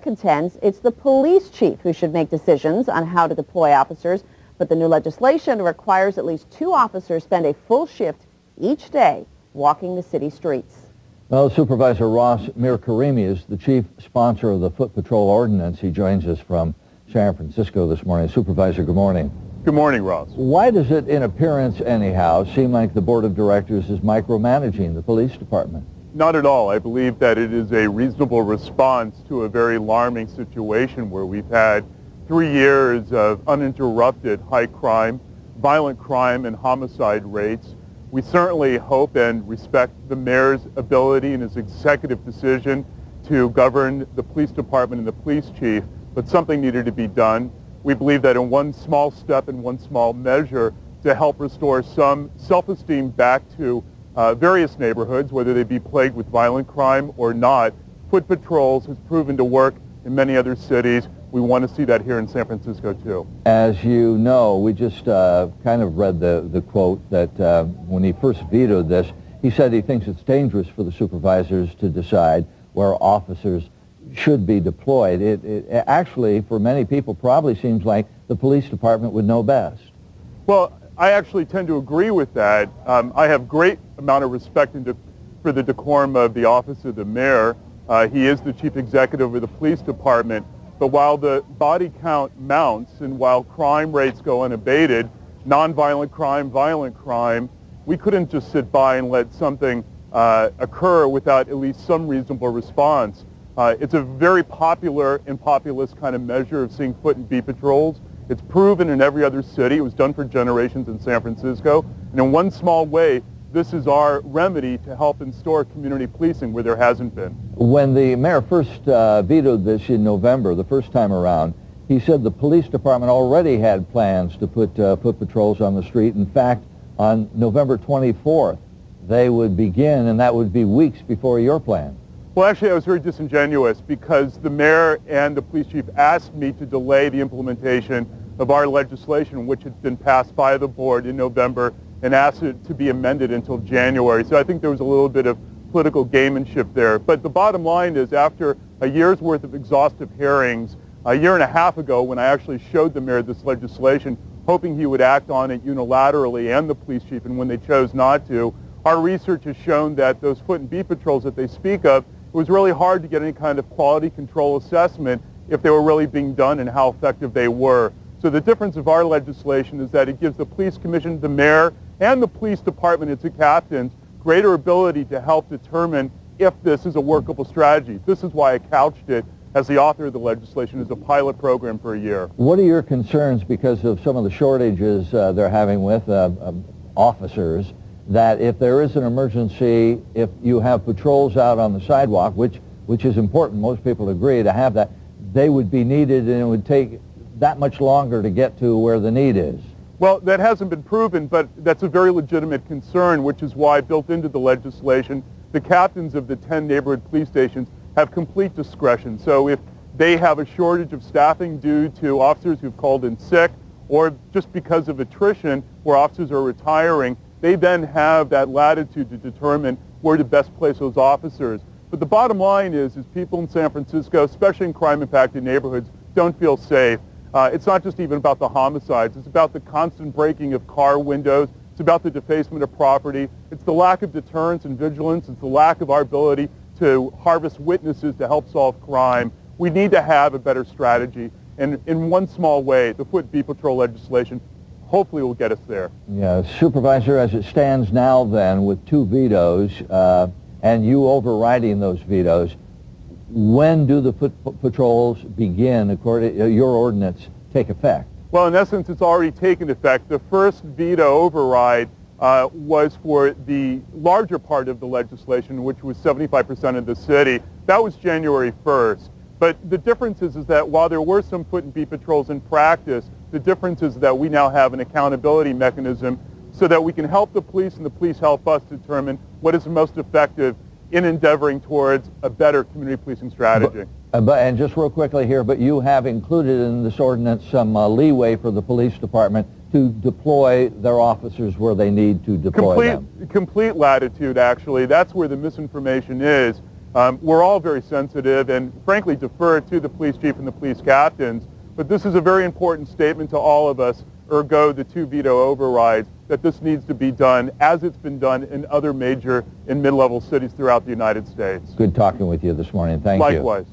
contends it's the police chief who should make decisions on how to deploy officers, but the new legislation requires at least 2 officers spend a full shift each day walking the city streets. Well, Supervisor Ross Mirkarimi is the chief sponsor of the Foot Patrol Ordinance. He joins us from San Francisco this morning. Supervisor, good morning. Good morning, Ross. Why does it, in appearance anyhow, seem like the board of directors is micromanaging the police department? Not at all. I believe that it is a reasonable response to a very alarming situation where we've had 3 years of uninterrupted high crime, violent crime, and homicide rates. We certainly hope and respect the mayor's ability and his executive decision to govern the police department and the police chief, but something needed to be done. We believe that in one small step and one small measure to help restore some self-esteem back to various neighborhoods, whether they be plagued with violent crime or not. Foot patrols has proven to work in many other cities. We want to see that here in San Francisco too. As you know, we just kind of read the quote that when he first vetoed this, he said he thinks it's dangerous for the supervisors to decide where officers should be deployed. It actually, for many people, probably seems like the police department would know best. Well, I actually tend to agree with that. I have great amount of respect for the decorum of the office of the mayor. He is the chief executive of the police department. But while the body count mounts and while crime rates go unabated, nonviolent crime, violent crime, we couldn't just sit by and let something occur without at least some reasonable response. It's a very popular and populist kind of measure of seeing foot and beat patrols. It's proven in every other city. It was done for generations in San Francisco. And in one small way, this is our remedy to help install community policing where there hasn't been. When the mayor first vetoed this in November, the first time around, he said the police department already had plans to put foot patrols on the street. In fact, on November 24th, they would begin, and that would be weeks before your plan. Well, actually, I was very disingenuous because the mayor and the police chief asked me to delay the implementation of our legislation, which had been passed by the board in November, and asked it to be amended until January. So I think there was a little bit of political gamemanship there. But the bottom line is, after a year's worth of exhaustive hearings, a year and a half ago when I actually showed the mayor this legislation, hoping he would act on it unilaterally and the police chief, and when they chose not to, our research has shown that those foot and beat patrols that they speak of, it was really hard to get any kind of quality control assessment if they were really being done and how effective they were. So the difference of our legislation is that it gives the police commission, the mayor, and the police department, its captains, greater ability to help determine if this is a workable strategy. This is why I couched it as the author of the legislation as a pilot program for a year. What are your concerns because of some of the shortages they're having with officers, that if there is an emergency, if you have patrols out on the sidewalk, which is important, most people agree to have that, they would be needed and it would take that much longer to get to where the need is? Well, that hasn't been proven, but that's a very legitimate concern, which is why built into the legislation, the captains of the 10 neighborhood police stations have complete discretion. So if they have a shortage of staffing due to officers who've called in sick or just because of attrition where officers are retiring, they then have that latitude to determine where to best place those officers. But the bottom line is people in San Francisco, especially in crime-impacted neighborhoods, don't feel safe. It's not just even about the homicides. It's about the constant breaking of car windows. It's about the defacement of property. It's the lack of deterrence and vigilance. It's the lack of our ability to harvest witnesses to help solve crime. We need to have a better strategy. And in one small way, the Foot and Beat Patrol legislation hopefully will get us there. Yeah, Supervisor, as it stands now then with 2 vetoes and you overriding those vetoes, when do the foot patrols begin, according to your ordinance, take effect? Well, in essence, it's already taken effect. The first veto override was for the larger part of the legislation, which was 75% of the city. That was January 1st. But the difference is that while there were some foot and beat patrols in practice, the difference is that we now have an accountability mechanism so that we can help the police and the police help us determine what is the most effective in endeavoring towards a better community policing strategy. And just real quickly here, but you have included in this ordinance some leeway for the police department to deploy their officers where they need to deploy them. Complete latitude, actually. That's where the misinformation is. We're all very sensitive and frankly defer to the police chief and the police captains, but this is a very important statement to all of us, ergo the 2 veto overrides, that this needs to be done as it's been done in other major and mid-level cities throughout the United States. Good talking with you this morning. Thank you. Likewise.